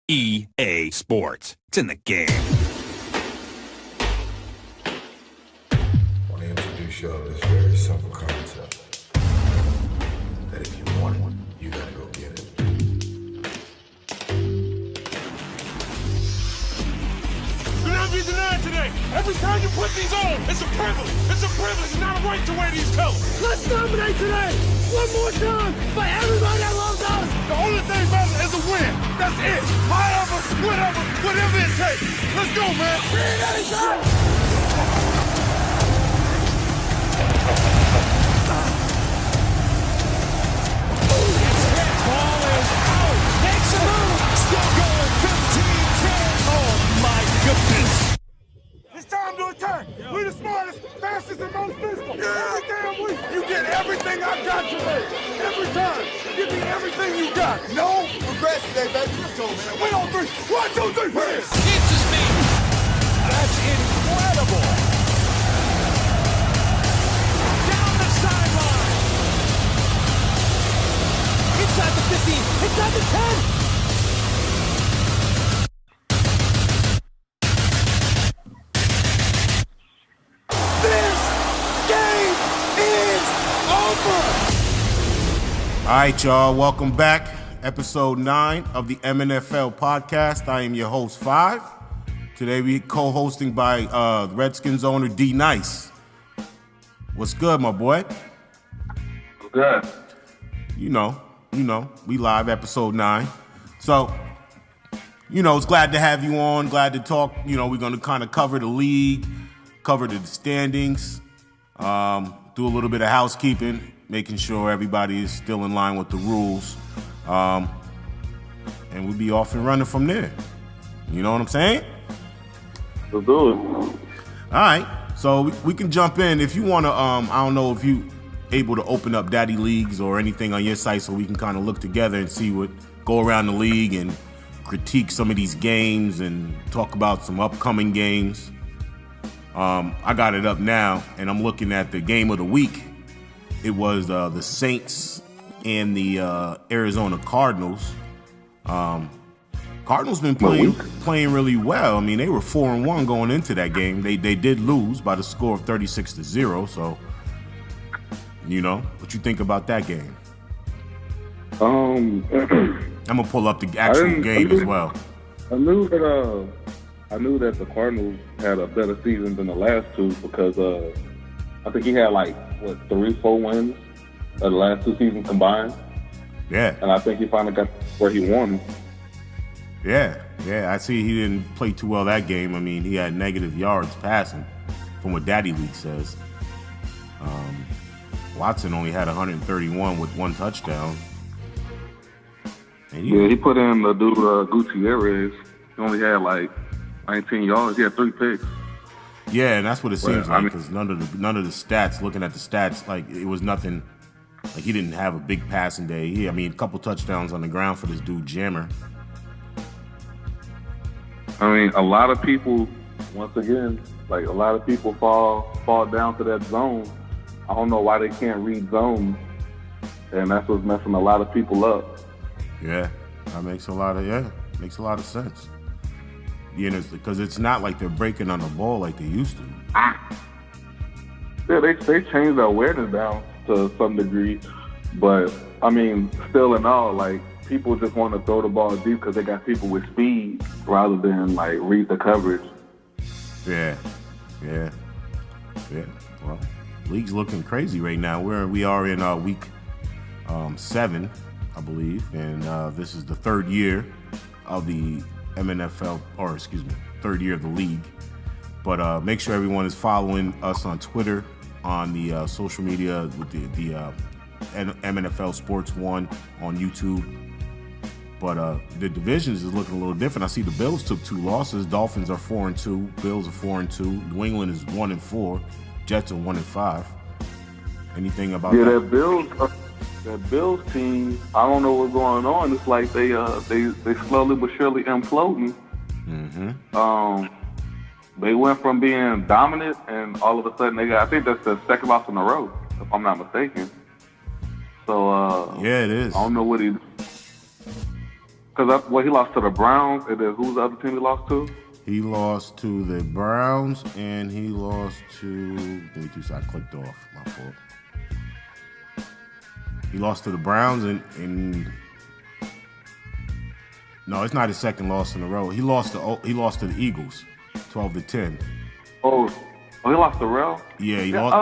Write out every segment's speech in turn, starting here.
EA Sports. It's in the game. I want to introduce y'all to this very simple concept. That if you want it, you gotta go get it. Do not be denied today. Every time you put these on, it's a privilege. It's a privilege, not a right to wear these colors. Let's dominate today. One more time for everybody that loves us. The only thing matters is a win. That's it. However, whatever it takes. Let's go, man. Ball is out. Makes a move. Still going 15-10. Oh, my goodness. It's time to attack. We the smartest, fastest, and most physical. Every damn week, you get everything I got today. Every time. Give me everything you got. No regrets today, baby. Let's go, man. Win on three. 1, 2, 3, win. Keeps me. That's incredible. Down the sideline. Inside the 15. Inside the 10. All right, y'all, welcome back. Episode 9 of the MNFL Podcast. I am your host, 5. Today we co-hosting by Redskins owner D Nice. What's good, my boy? Good. You know, we live episode 9. So, it's glad to have you on, glad to talk. We're going to kind of cover the league, cover the standings, do a little bit of housekeeping, making sure everybody is still in line with the rules. And we'll be off and running from there. You know what I'm saying? Let's do it. All right. So we can jump in. If you want to, I don't know if you able to open up Daddy Leagues or anything on your site so we can kind of look together and see go around the league and critique some of these games and talk about some upcoming games. I got it up now, and I'm looking at the game of the week. It was the Saints and the Arizona Cardinals. Cardinals been playing really well. I mean, they were 4-1 going into that game. They did lose by the score of 36-0. So, what you think about that game? I'm gonna pull up the actual game as well. I knew that the Cardinals had a better season than the last two because I think he had 3-4 wins of the last two seasons combined. Yeah. And I think he finally got where he wanted. Yeah. I see he didn't play too well that game. I mean, he had negative yards passing from what Daddy League says. Watson only had 131 with 1 touchdown. And he put in the dude Gutierrez. He only had 19 yards. He had 3 picks. Yeah, and that's what it seems like because none of the stats. Looking at the stats, it was nothing. He didn't have a big passing day. A couple touchdowns on the ground for this dude Jammer. A lot of people, once again, a lot of people fall down to that zone. I don't know why they can't read zones, and that's what's messing a lot of people up. Yeah, that makes a lot of sense. Because it's not like they're breaking on the ball like they used to. Yeah, they changed the awareness down to some degree, but still in all, people just want to throw the ball deep because they got people with speed rather than read the coverage. Yeah. Well, league's looking crazy right now. We are in week 7, I believe, and this is the third year of the MNFL, third year of the league. But make sure everyone is following us on Twitter, on the social media with the MNFL Sports 1 on YouTube. But the divisions is looking a little different. I see the Bills took 2 losses. Dolphins are 4-2. Bills are 4-2. New England is 1-4. Jets are 1-5. Anything about that? That Bills team, I don't know what's going on. It's like they slowly but surely imploding. Mm-hmm. They went from being dominant, and all of a sudden I think that's the second loss in a row, if I'm not mistaken. So yeah, it is. I don't know what Because he lost to the Browns, and then who's the other team he lost to? He lost to the Browns, and he lost to. Let me see, I clicked off. My fault. He lost to the Browns, and no, it's not his second loss in a row. He lost to the Eagles, 12-10. Oh, he lost to Rel? Yeah, he lost.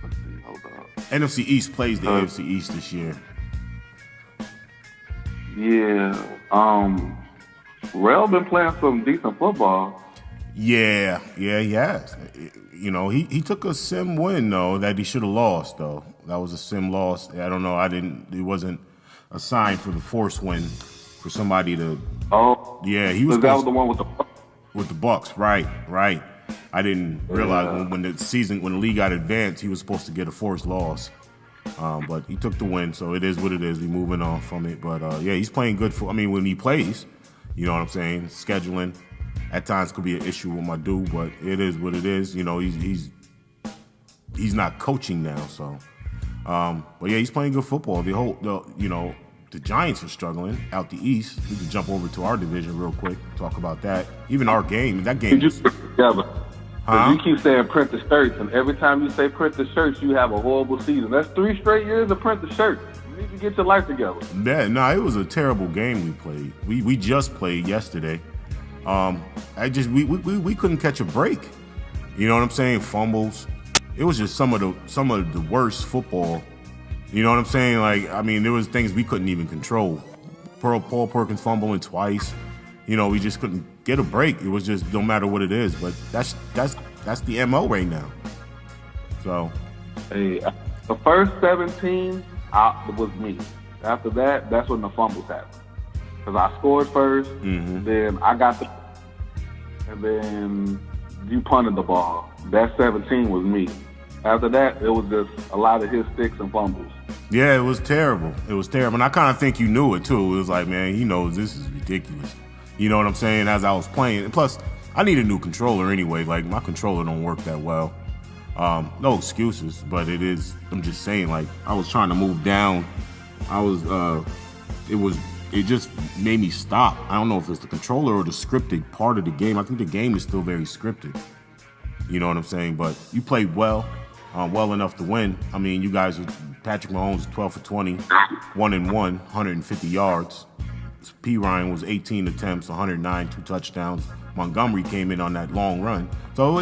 Let's see, hold up. NFC East plays the AFC East this year. Yeah. Rel been playing some decent football. Yeah, he has. You know, he took a sim win though that he should have lost though. That was a sim loss. I don't know. It wasn't a sign for the force win for somebody to. Oh. Yeah, he was. That was the one with the Bucks, right. I didn't realize when the league got advanced, he was supposed to get a forced loss. But he took the win, so it is what it is. We're moving on from it. But yeah, he's playing good when he plays, you know what I'm saying? Scheduling at times could be an issue with my dude, but it is what it is. You know, he's not coaching now, so. But yeah, he's playing good football. The Giants are struggling out the East. We can jump over to our division real quick, talk about that. Even our game, that game. Together. You keep saying print the shirts, and every time you say print the shirts, you have a horrible season. That's 3 straight years of print the shirts. You need to get your life together. Yeah, it was a terrible game we played. We just played yesterday. We couldn't catch a break. You know what I'm saying? Fumbles. It was just some of the worst football. You know what I'm saying? Like, I mean, there was things we couldn't even control. Paul Perkins fumbling twice. You know, we just couldn't get a break. It was just no matter what it is. But that's the MO right now. So, hey, the first 17 was me. After that, that's when the fumbles happened. Because I scored first, then I got and then you punted the ball. That 17 was me. After that, it was just a lot of his sticks and fumbles. Yeah, it was terrible. And I kind of think you knew it, too. It was like, man, he knows this is ridiculous. You know what I'm saying? As I was playing. And plus, I need a new controller anyway. Like, my controller don't work that well. No excuses, but it is. I'm just saying, like, I was trying to move down. It just made me stop. I don't know if it's the controller or the scripted part of the game. I think the game is still very scripted. You know what I'm saying? But you played well enough to win. I mean, you guys, Patrick Mahomes, 12 for 20, 1-1, 150 yards. P. Ryan was 18 attempts, 109, 2 touchdowns. Montgomery came in on that long run. So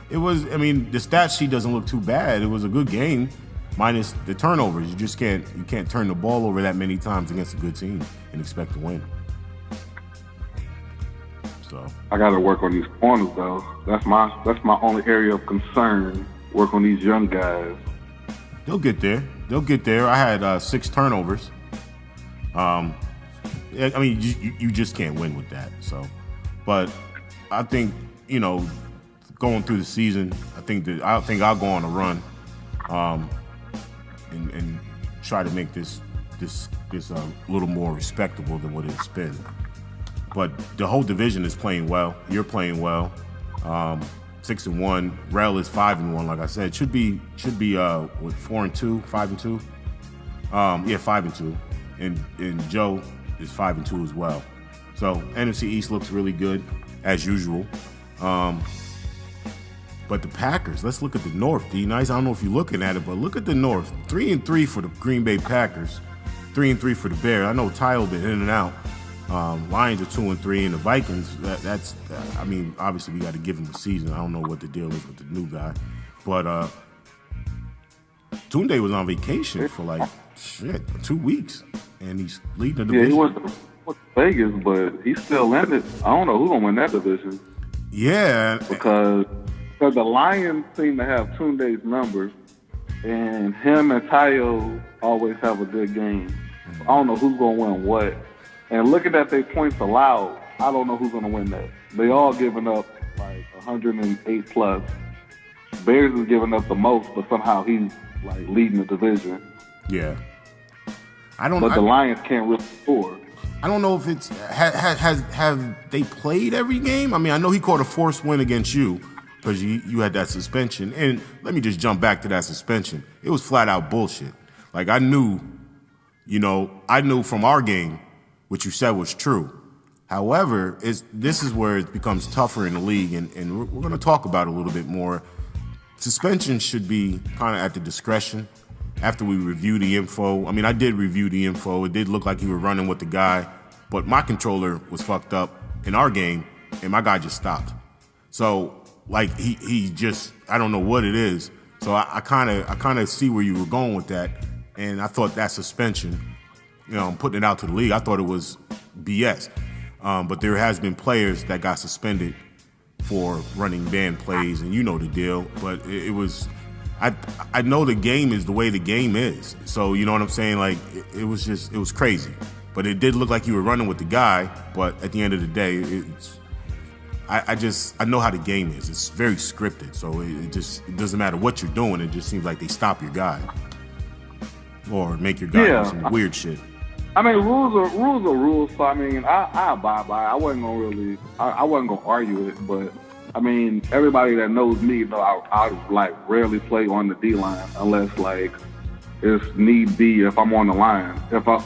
it was, I mean, the stat sheet doesn't look too bad. It was a good game, minus the turnovers. You can't turn the ball over that many times against a good team and expect to win. So I got to work on these corners, though. That's my only area of concern. Work on these young guys. They'll get there. I had 6 turnovers. I mean, you just can't win with that. So, but I think, you know, going through the season, I think I'll go on a run, and try to make this a little more respectable than what it's been. But the whole division is playing well. You're playing well. 6-1. Rel is 5-1. Like I said, should be 4-2, 5-2. 5-2. And Joe is 5-2 as well. So NFC East looks really good as usual. But the Packers, let's look at the North. D-Nice, I don't know if you're looking at it, but look at the North. 3-3 for the Green Bay Packers. 3-3 for the Bears. I know Tyler been in and out. Lions are 2-3, and the Vikings. That's I mean, obviously we got to give him the season. I don't know what the deal is with the new guy, but Tunde was on vacation for like 2 weeks, and he's leading the division. Yeah, he went to Vegas, but he's still in it. I don't know who's gonna win that division. Yeah, because the Lions seem to have Tunde's numbers, and him and Tayo always have a good game. I don't know who's gonna win what. And looking at their points allowed, I don't know who's going to win that. They all giving up like 108 plus. Bears is giving up the most, but somehow he's like leading the division. Yeah, the Lions can't really score. I don't know if it's have they played every game. I mean, I know he caught a forced win against you because you had that suspension. And let me just jump back to that suspension. It was flat out bullshit. Like I knew I knew from our game what you said was true. However, this is where it becomes tougher in the league, and we're going to talk about it a little bit more. Suspension should be kind of at the discretion after we review the info. I mean, I did review the info. It did look like he was running with the guy, but my controller was fucked up in our game, and my guy just stopped. So, like, he just, I don't know what it is. So I kind of see where you were going with that, and I thought that suspension, I'm putting it out to the league, I thought it was BS. But there has been players that got suspended for running banned plays, and you know the deal. But it was, I know the game is the way the game is. So you know what I'm saying? Like it was crazy. But it did look like you were running with the guy. But at the end of the day, I know how the game is. It's very scripted. So it doesn't matter what you're doing. It just seems like they stop your guy or make your guy do some weird shit. I mean, rules are rules. So I mean, I abide by it. I wasn't gonna argue it, but I mean, everybody that knows me know I like rarely play on the D line unless like it's need be if I'm on the line. If I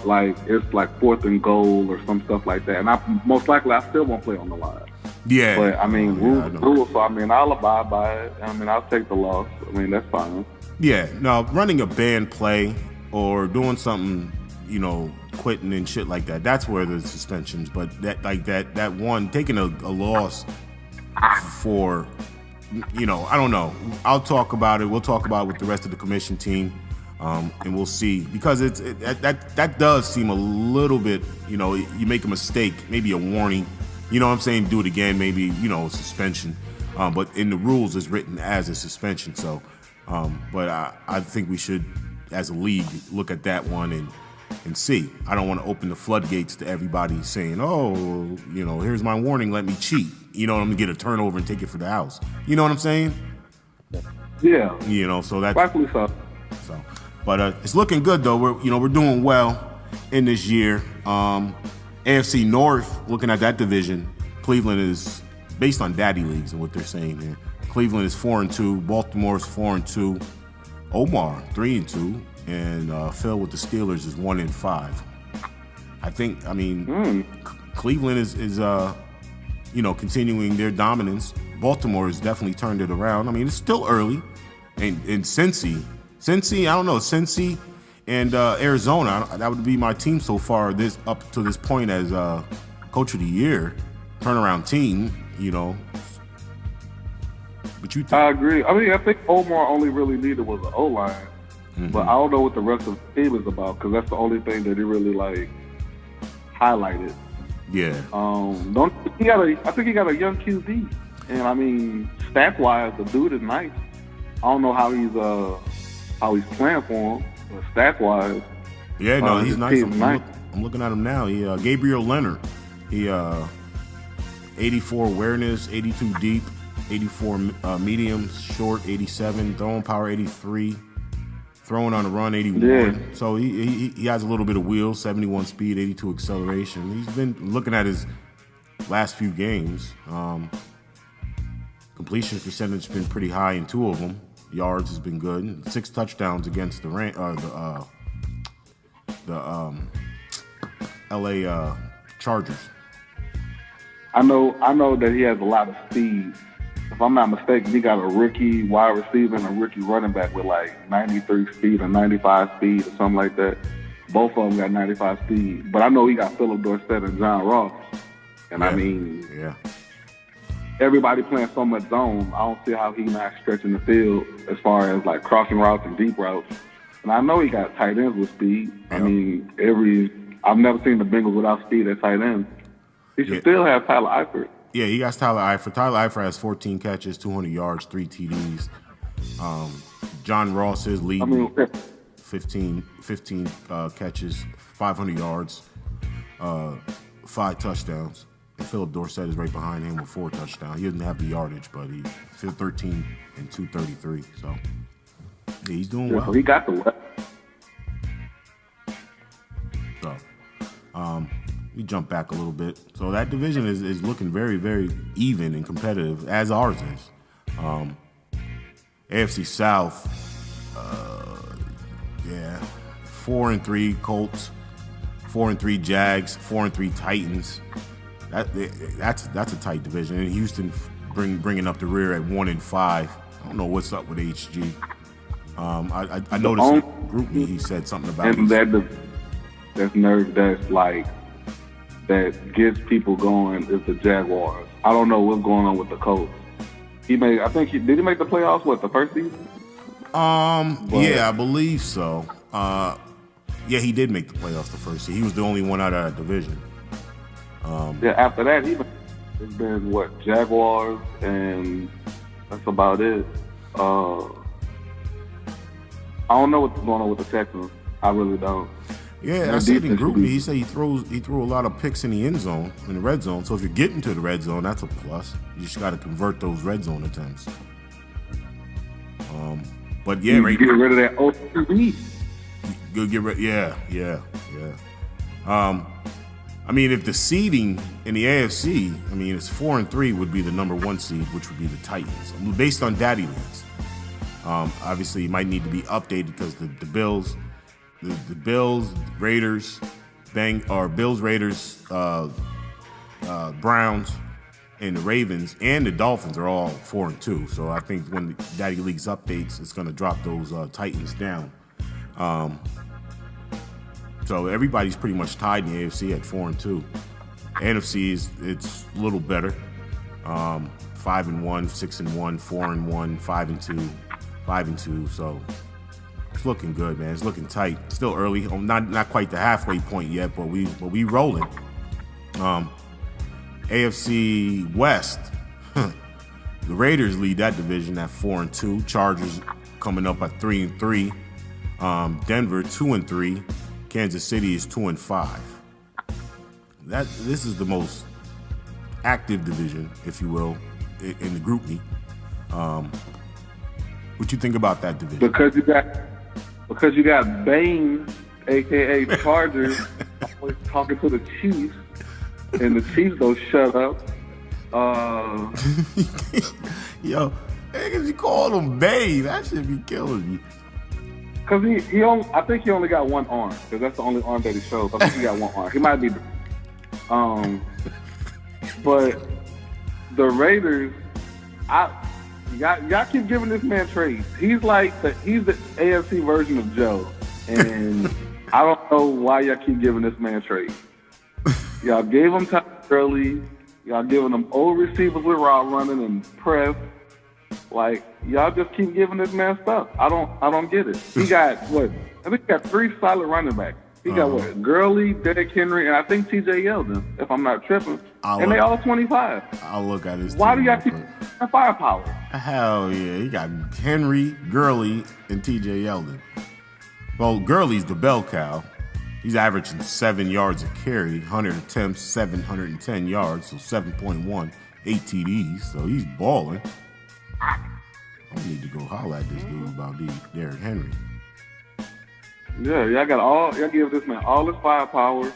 it's like 4th and goal or some stuff like that, and most likely I still won't play on the line. Yeah. But I mean, rules. So I mean, I'll abide by it. I mean, I'll take the loss. I mean, that's fine. Yeah. No, running a banned play or doing something, quitting and shit like that, that's where the suspensions. But that one, taking a loss for, I don't know. I'll talk about it. We'll talk about it with the rest of the commission team, and we'll see. Because that does seem a little bit, you make a mistake, maybe a warning, you know what I'm saying, do it again, maybe, suspension. But in the rules, it's written as a suspension. So, but I think we should, as a league, look at that one and see. I don't want to open the floodgates to everybody saying, oh, here's my warning, let me cheat. I'm going to get a turnover and take it for the house. You know what I'm saying? Yeah. So that's... Rightfully so. But it's looking good, though. We're doing well in this year. AFC North, looking at that division, Cleveland is, based on daddy leagues and what they're saying here, Cleveland is 4-2, Baltimore is 4-2, Omar 3-2, and Phil with the Steelers is 1-5. Cleveland is continuing their dominance. Baltimore has definitely turned it around. I mean, it's still early. And Cincy, I don't know, Cincy and Arizona, that would be my team so far up to this point as Coach of the Year, turnaround team, But you I agree. I mean, I think Omar only really needed was an O-line. Mm-hmm. But I don't know what the rest of the team is about because that's the only thing that he really, highlighted. Yeah. I think he got a young QB. And, I mean, stat-wise, the dude is nice. I don't know how he's playing for him, but stat-wise, yeah, no, he's nice. I'm looking at him now. He Gabriel Leonard. He 84 awareness, 82 deep, 84 medium, short, 87, throwing power, 83, throwing on the run, 81. Yeah. So he has a little bit of wheel, 71 speed, 82 acceleration. He's been looking at his last few games. Completion percentage has been pretty high in 2 of them. Yards has been good. 6 touchdowns against the LA Chargers. I know that he has a lot of speed. If I'm not mistaken, he got a rookie wide receiver and a rookie running back with 93 speed or 95 speed or something like that. Both of them got 95 speed. But I know he got Philip Dorsett and John Ross. And yeah. Everybody playing so much zone, I don't see how he's not stretching the field as far as crossing routes and deep routes. And I know he got tight ends with speed. Yep. I mean, I've never seen the Bengals without speed at tight end. He should still have Tyler Eifert. Yeah, he got Tyler Eifert. Tyler Eifert has 14 catches, 200 yards, 3 TDs. John Ross is leading, 15 catches, 500 yards, 5 touchdowns. And Philip Dorsett is right behind him with 4 touchdowns. He doesn't have the yardage, but he's 13 and 233. So, yeah, he's doing well. So he got the weapon. So, we jump back a little bit. So that division is looking very, very even and competitive, as ours is. AFC South, 4-3 Colts, 4-3 Jags, 4-3 Titans. That's a tight division. And Houston bringing up the rear at 1-5. I don't know what's up with HG. I noticed in GroupMe he said something about and that's nerve that gets people going is the Jaguars. I don't know what's going on with the Colts. Did he make the playoffs? What, the first season? Yeah, I believe so. Yeah, he did make the playoffs the first season. He was the only one out of that division. After that, it's been what, Jaguars, and that's about it. I don't know what's going on with the Texans. I really don't. Yeah, I said in GroupMe, he said he threw a lot of picks in the end zone, in the red zone. So if you're getting to the red zone, that's a plus. You just got to convert those red zone attempts. But yeah, right. Get rid of that OCB. Go get rid. Yeah. I mean, if the seeding in the AFC, I mean, it's 4-3 would be the number 1 seed, which would be the Titans, based on Daddy Leagues. Obviously, it might need to be updated because the Bills, the Bills, Raiders, Bills, Raiders, Browns, and the Ravens and the Dolphins are all 4-2. So I think when the Daddy Leagues updates, it's going to drop those Titans down. So everybody's pretty much tied in the AFC at 4-2. NFC it's a little better. 5-1, 6-1, 4-1, 5-2, 5-2. So it's looking good, man. It's looking tight. Still early. Not quite the halfway point yet, but we rolling. AFC West. The Raiders lead that division at 4-2. Chargers coming up at 3-3. Denver 2-3. Kansas City is 2-5. This is the most active division, if you will, in the GroupMe. What you think about that division? Because you got Bane, aka Chargers, always talking to the Chiefs, and the Chiefs don't shut up. Yo, niggas, you call him Bane? That should be killing me. Because I think he only got one arm, because that's the only arm that he shows. I think he got one arm. He might be, but the Raiders, y'all keep giving this man trades. He's the AFC version of Joe, and I don't know why y'all keep giving this man trades. Y'all gave him time early. Y'all giving him old receivers with route running and press. Like, y'all just keep giving this man stuff. I don't get it. He got what? I think he got 3 solid running backs. He got what? Gurley, Derrick Henry, and I think TJ Yeldon, if I'm not tripping. They all 25. I'll look at his Why team do y'all keep firepower? Hell yeah. He got Henry, Gurley, and TJ Yeldon. Well, Gurley's the bell cow. He's averaging 7 yards a carry, 100 attempts, 710 yards, so 7.1, 8 TDs. So he's balling. I need to go holler at this dude about Derrick Henry. Yeah, y'all give this man all his firepower.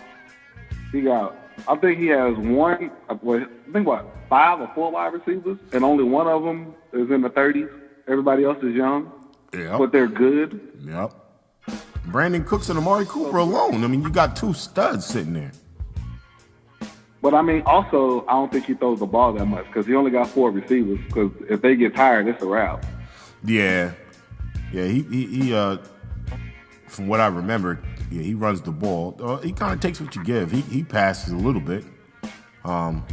I think he has 5 or 4 wide receivers, and only one of them is in the 30s. Everybody else is young, but they're good. Yep. Brandon Cooks and Amari Cooper alone. I mean, you got 2 studs sitting there. But, I mean, also, I don't think he throws the ball that much because he only got 4 receivers because if they get tired, it's a wrap. Yeah. Yeah, he from what I remember, he runs the ball. He kind of takes what you give. He passes a little bit. But,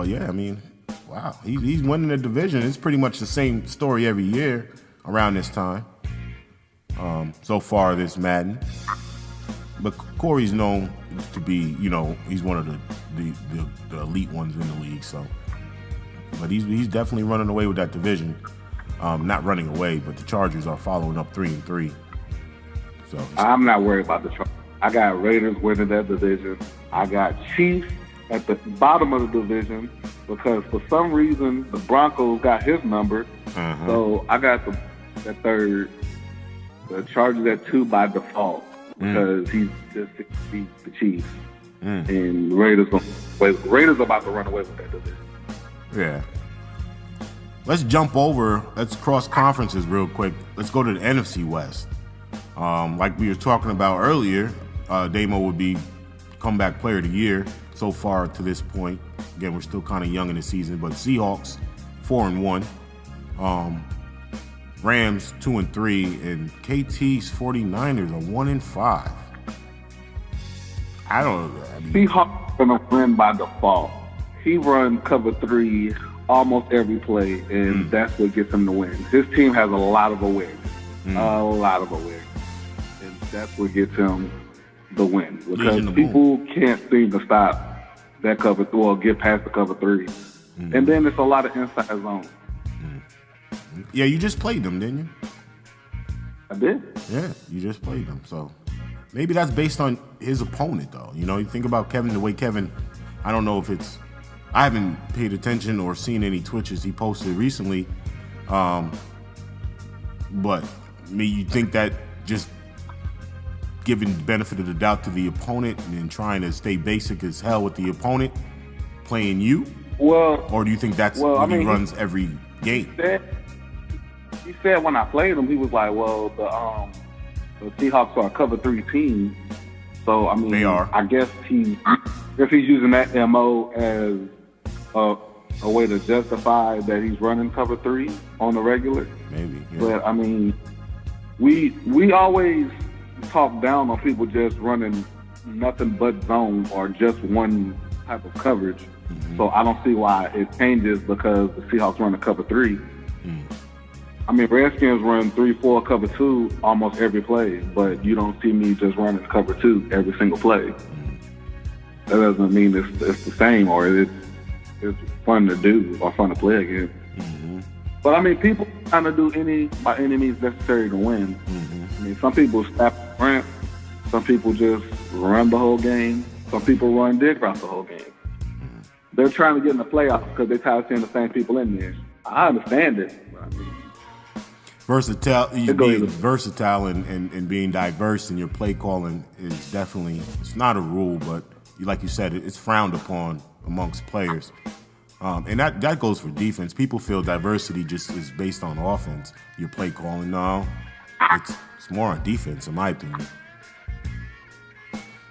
yeah, I mean, wow. He's winning the division. It's pretty much the same story every year around this time. So far this Madden. But Corey's known to be, he's one of the elite ones in the league. So, but he's definitely running away with that division. Not running away, but the Chargers are following up 3-3. So I'm not worried about the Chargers. I got Raiders winning that division. I got Chiefs at the bottom of the division because for some reason the Broncos got his number. Uh-huh. So I got the third. The Chargers at 2 by default because he's just beat the Chiefs. And Raiders about to run away with that division. Yeah. Let's jump over. Let's cross conferences real quick. Let's go to the NFC West. Like we were talking about earlier, Damo would be comeback player of the year so far to this point. Again, we're still kind of young in the season, but Seahawks 4-1, Rams 2-3, and KT's 49ers are 1-5. Seahawks gonna win by default. He run cover 3 almost every play, and that's what gets him the win. His team has a lot of awareness, and that's what gets him the win, because people can't seem to stop that cover 3 or get past the cover 3, and then it's a lot of inside zone. Yeah, you just played them, didn't you? I did. Yeah, you just played them. So maybe that's based on his opponent, though. You know, you think about Kevin, the way Kevin, I don't know if it's, I haven't paid attention or seen any Twitches he posted recently. But you think that just giving the benefit of the doubt to the opponent and trying to stay basic as hell with the opponent playing you? Well, or do you think that's what he runs every game? He said when I played him, he was like, well, the Seahawks are a cover 3 team. So, I mean, they are. I guess he's using that MO as a way to justify that he's running cover 3 on the regular. Maybe. Yeah. But, I mean, we always talk down on people just running nothing but zone or just one type of coverage. Mm-hmm. So I don't see why it changes because the Seahawks run a cover 3. I mean, Redskins run 3-4 cover 2 almost every play, but you don't see me just running cover 2 every single play. That doesn't mean it's the same or it's fun to do or fun to play against. But I mean, people kind of do by any means necessary to win. I mean, some people snap the ramp, some people just run the whole game, some people run dig routes the whole game. They're trying to get in the playoffs because they're tired of seeing the same people in there. I understand it. But I mean, being versatile and being diverse in your play calling is definitely, it's not a rule, but like you said, it's frowned upon amongst players. And that goes for defense. People feel diversity just is based on offense. Your play calling, no, it's more on defense, in my opinion.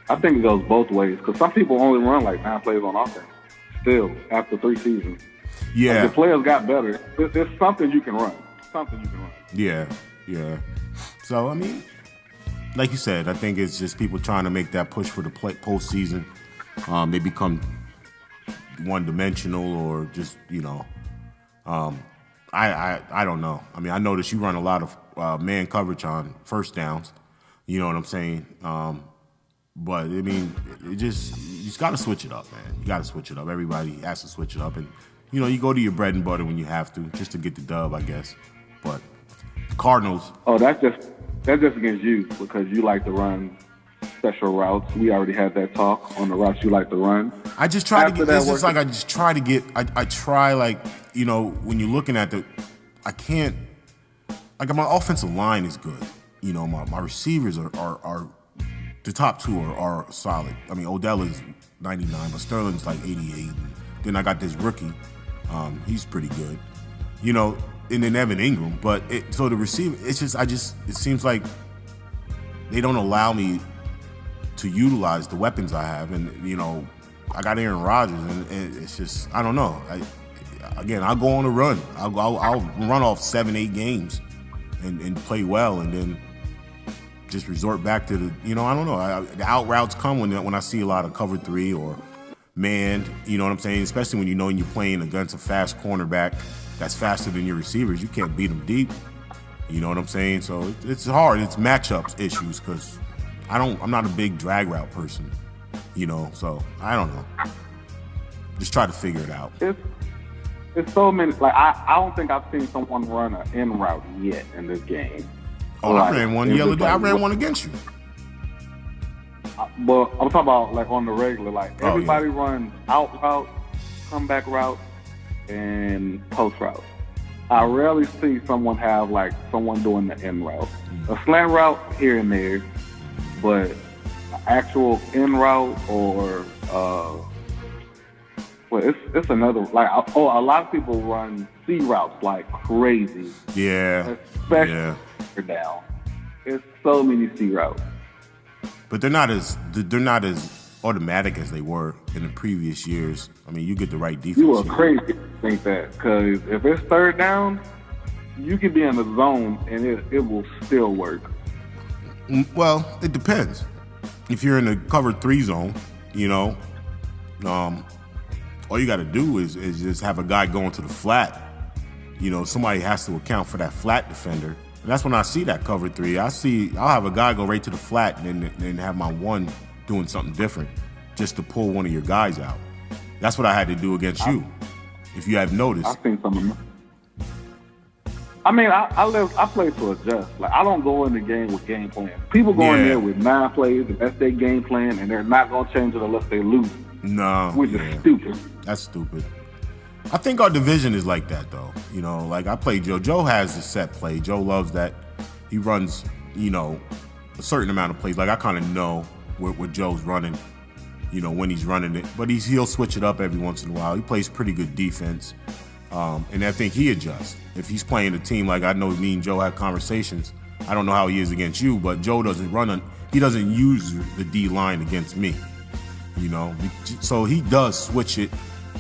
I think it goes both ways because some people only run like 9 plays on offense. Still, after 3 seasons, yeah, the players got better. It's something you can run. Yeah. So I mean, like you said, I think it's just people trying to make that push for the postseason. They become one-dimensional, or just I don't know. I mean, I noticed you run a lot of man coverage on first downs. You know what I'm saying? But I mean, you just got to switch it up, man. You got to switch it up. Everybody has to switch it up, and you go to your bread and butter when you have to, just to get the dub, I guess. But the Cardinals. Oh, that's just against you because you like to run special routes. We already had that talk on the routes you like to run. I just try to get. It's just like I just try to get. I try, like, when you're looking at I can't. Like, my offensive line is good. My receivers are the top 2 are solid. I mean, Odell is 99, but Sterling's like 88. And then I got this rookie. He's pretty good. And then Evan Ingram. But so the receiver, it's just it seems like they don't allow me to utilize the weapons I have. And, I got Aaron Rodgers, and it's just, I don't know. I'll go on a run. I'll run off 7-8 games and play well, and then just resort back to the, I don't know. The out routes come when I see a lot of cover 3 or manned, you know what I'm saying? Especially when you're playing against a fast cornerback that's faster than your receivers. You can't beat them deep. You know what I'm saying? So it's hard. It's matchups issues because I'm not a big drag route person, so I don't know. Just try to figure it out. It's so many. Like, I don't think I've seen someone run an in route yet in this game. Oh, I ran one the other day. I ran one against you. But I'm talking about like on the regular. Like, everybody runs out route, comeback route, and post route. I rarely see someone have like someone doing the in route. A slant route here and there, but actual in route or it's another, like, a lot of people run C routes like crazy. Yeah. Especially down. It's so many C routes. But they're not as automatic as they were in the previous years. I mean, you get the right defense. You are crazy to think that, because if it's third down, you can be in the zone and it will still work. Well, it depends. If you're in the cover 3 zone, you know, all you got to do is just have a guy going to the flat. You know, somebody has to account for that flat defender. And that's when I see that cover 3. I'll have a guy go right to the flat and then have my one doing something different just to pull one of your guys out. That's what I had to do against you, if you have noticed. I think something. I mean, I play to adjust. Like, I don't go in the game with game plan. People go in there with 9 plays, and that's their game plan, and they're not going to change it unless they lose. No. Which is stupid. That's stupid. I think our division is like that, though. You know, like I play Joe. Joe has the set play. Joe loves that. He runs, you know, a certain amount of plays. Like, I kind of know what Joe's running, you know, when he's running it. But he'll switch it up every once in a while. He plays pretty good defense. And I think he adjusts. If he's playing a team, like I know me and Joe have conversations, I don't know how he is against you, but Joe doesn't he doesn't use the D line against me, you know. So he does switch it.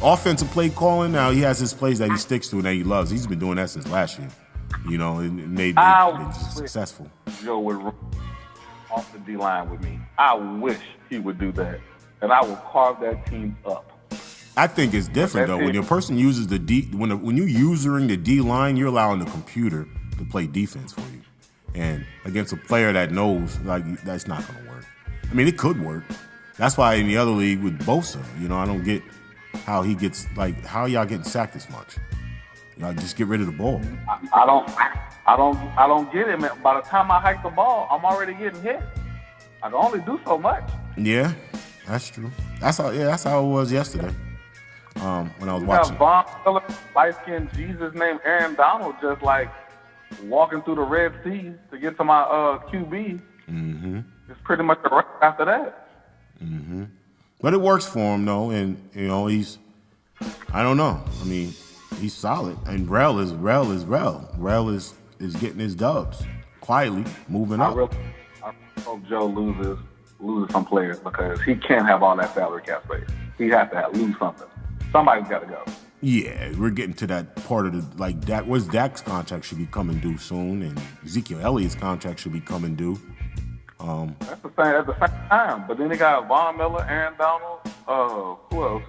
Offensive play calling, now he has his plays that he sticks to and that he loves. He's been doing that since last year, you know, and made it successful. Joe would run off the D line with me. I wish he would do that, and I will carve that team up. I think it's different though. When your person uses the D, when you using the D line, you're allowing the computer to play defense for you, and against a player that knows, like, that's not going to work. I mean, it could work. That's why in the other league with Bosa, you know, I don't get how he gets, like, how y'all getting sacked this much. Y'all just get rid of the ball. I don't get it, man. By the time I hike the ball, I'm already getting hit. I can only do so much. Yeah, that's true. That's how it was yesterday. When I was watching. Von Miller, light-skinned Jesus named Aaron Donald, just like walking through the Red Sea to get to my QB. Mm-hmm. It's pretty much a race after that. Mm-hmm. But it works for him though, and you know I don't know. I mean, he's solid, and Rel is getting his dubs quietly, moving up. I hope Joe loses some players, because he can't have all that salary cap space. He has to lose something. Somebody's got to go. Yeah, we're getting to that part of the, like, Dak's contract should be coming due soon, and Ezekiel Elliott's contract should be coming due. That's the same at the same time. But then they got Von Miller, Aaron Donald, who else?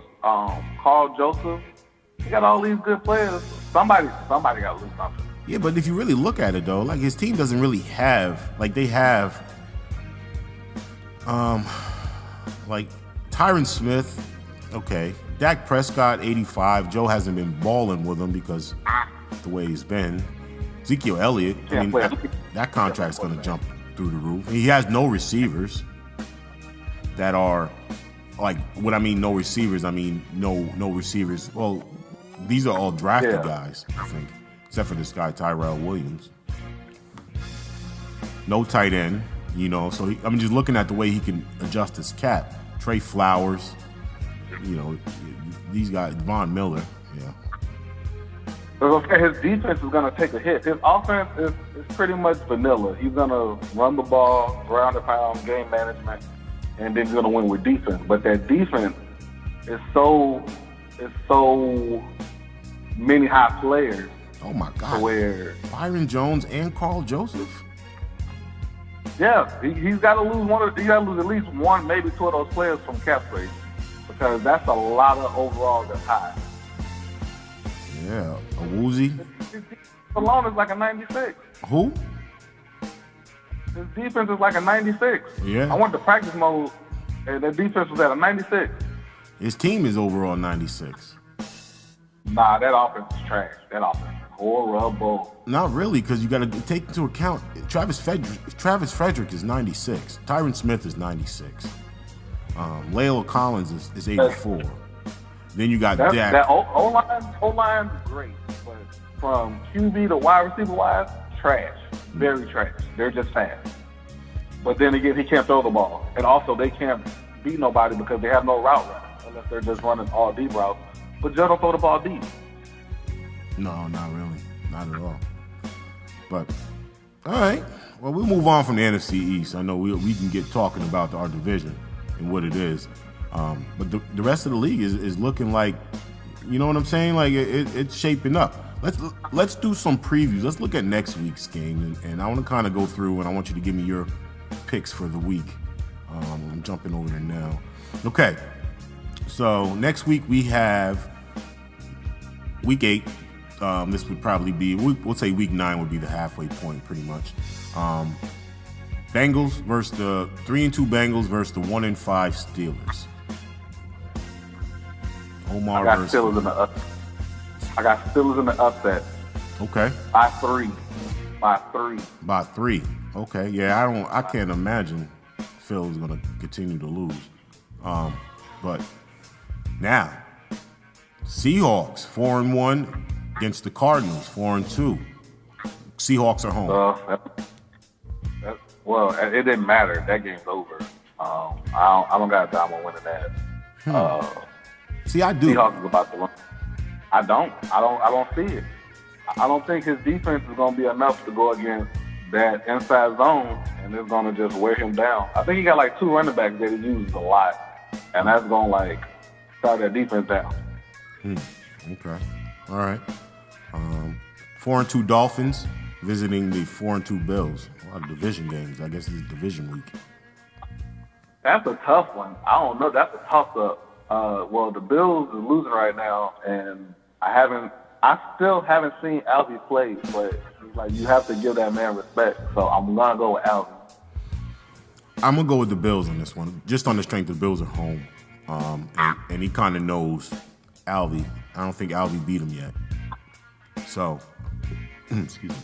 Carl Joseph. You got all these good players. Somebody got to lose something. Yeah, but if you really look at it though, like, his team doesn't really have, like, they have, like, Tyron Smith. Okay, Dak Prescott, 85. Joe hasn't been balling with him because the way he's been. Ezekiel Elliott, I mean, that contract's going to jump through the roof. He has no receivers that are, like, what I mean no receivers, I mean no receivers. Well, these are all drafted guys, I think, except for this guy, Tyrell Williams. No tight end, you know, so I'm just looking at the way he can adjust his cap. Trey Flowers, you know, these guys, Von Miller, yeah. His defense is going to take a hit. His offense is pretty much vanilla. He's going to run the ball, ground and pound, game management, and then he's going to win with defense. But that defense is so many high players. Oh my God! Where Byron Jones and Carl Joseph. Yeah, he's got to lose he got to lose at least one, maybe two of those players from cap space, because that's a lot of overall that's high. Yeah, a Woozy. His defense alone is like a 96. Who? His defense is like a 96. Yeah. I went to practice mode, and their defense was at a 96. His team is overall 96. Nah, that offense is trash. That offense is horrible. Not really, because you got to take into account Travis Frederick is 96. Tyron Smith is 96. La'el Collins is 84. Then you got Dak. That O-line is great, but from QB to wide receiver wise, trash. Very trash. They're just fast. But then again, he can't throw the ball. And also, they can't beat nobody because they have no route running, unless they're just running all deep routes. But Joe don't throw the ball deep. No, not really. Not at all. But, all right. Well, we'll move on from the NFC East. I know we can get talking about our division and what it is. But the rest of the league is looking like, you know what I'm saying? Like it's shaping up. Let's do some previews. Let's look at next week's game, and I want to kind of go through, and I want you to give me your picks for the week. I'm jumping over there now. Okay, so next week we have week 8. This would probably be, we'll say week 9 would be the halfway point, pretty much. Bengals versus the 3-2 Bengals versus the 1-5 Steelers. Omar I got versus Steelers in the upset. Okay. By 3. By 3. Okay. Yeah, I can't imagine Phil is gonna continue to lose. But now, Seahawks 4-1 against the Cardinals 4-2. Seahawks are home. Well, it didn't matter. That game's over. I don't got a dime on winning that. See, I do. Seahawks is about to win. I don't see it. I don't think his defense is going to be enough to go against that inside zone, and it's going to just wear him down. I think he got like 2 running backs that he uses a lot, and that's going to like start that defense down. Okay. All right. 4-2 Dolphins visiting the 4-2 Bills. A lot of division games. I guess it's division week. That's a tough one. I don't know. That's a toss-up. Well, the Bills are losing right now, and I still haven't seen Alvy play, but like you have to give that man respect. So I'm gonna go with Alvy. I'm gonna go with the Bills on this one, just on the strength the Bills are home, and he kind of knows Alvy. I don't think Alvy beat him yet. So, excuse me.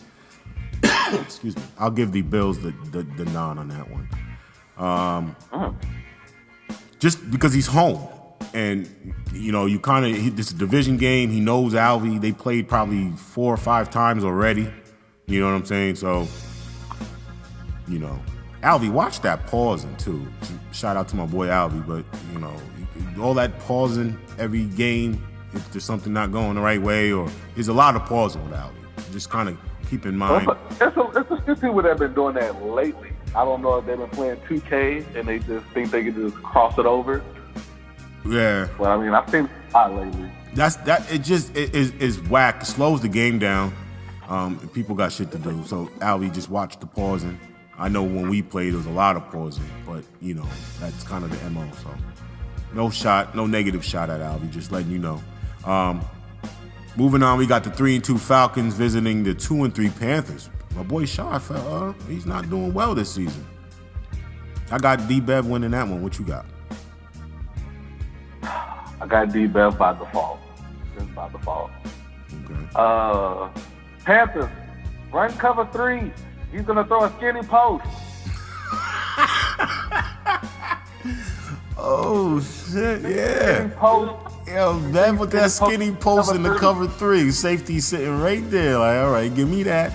I'll give the Bills the nod on that one. Just because he's home. And, you know, this is a division game. He knows Alvy. They played probably 4 or 5 times already. You know what I'm saying? So, you know, Alvy, watch that pausing, too. Shout out to my boy Alvy. But, you know, all that pausing every game, if there's something not going the right way, or there's a lot of pausing with Alvy. Just kind of keep in mind. It's a few people that have been doing that lately. I don't know if they've been playing 2K and they just think they can just cross it over. Yeah. But I mean, I've seen a lot lately. It is whack. It slows the game down. People got shit to do. So Alvy, just watch the pausing. I know when we played, there was a lot of pausing, but you know that's kind of the MO. So no negative shot at Alvy. Just letting you know. Moving on, we got the 3-2 Falcons visiting the 2-3 Panthers. My boy Shaw, he's not doing well this season. I got D-Bev winning that one. What you got? I got D-Bev by default. Just by default. Okay. Panthers, run cover 3. He's going to throw a skinny post. Oh, shit, yeah. Skinny post. Yo, Bev with that skinny post in the cover 3. Safety sitting right there. Like, all right, give me that.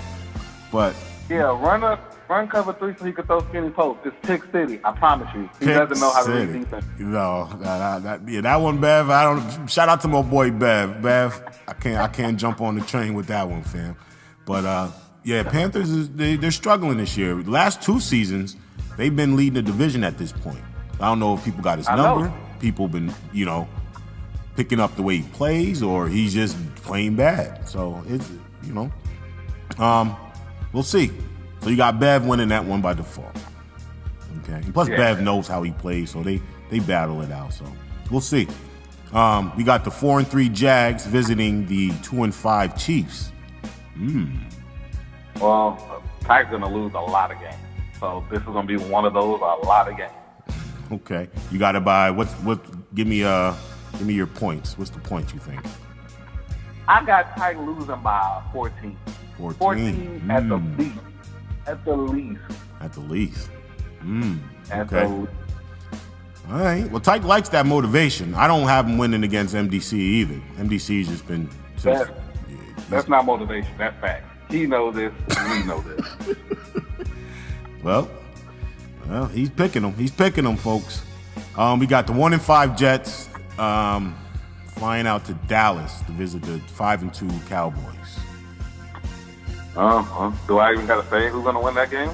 But yeah, run cover 3 so he can throw skinny post. It's Pick City. I promise you. He doesn't know how to read defense. No, that one, Bev. Shout out to my boy Bev. Bev, I can't jump on the train with that one, fam. But yeah, Panthers they're struggling this year. The last 2 seasons, they've been leading the division at this point. I don't know if people got his number. People been, you know, picking up the way he plays, or he's just playing bad. So it's, you know, we'll see. So you got Bev winning that one by default. Okay. And plus, Bev knows how he plays, so they battle it out. So we'll see. We got the 4-3 Jags visiting the 2-5 Chiefs. Well, Pack's gonna lose a lot of games, so this is gonna be one of those a lot of games. Okay. You got to buy. Give me your points. What's the point you think? I got Pack losing by 14. 14 at the least. At the least. At the least. At okay. the least. All right. Well, Tyke likes that motivation. I don't have him winning against MDC either. MDC's just been... That's not motivation. That's fact. He knows this. We know this. Well, he's picking them. He's picking them, folks. We got the 1-5 Jets flying out to Dallas to visit the 5-2 Cowboys. Do I even got to say who's going to win that game?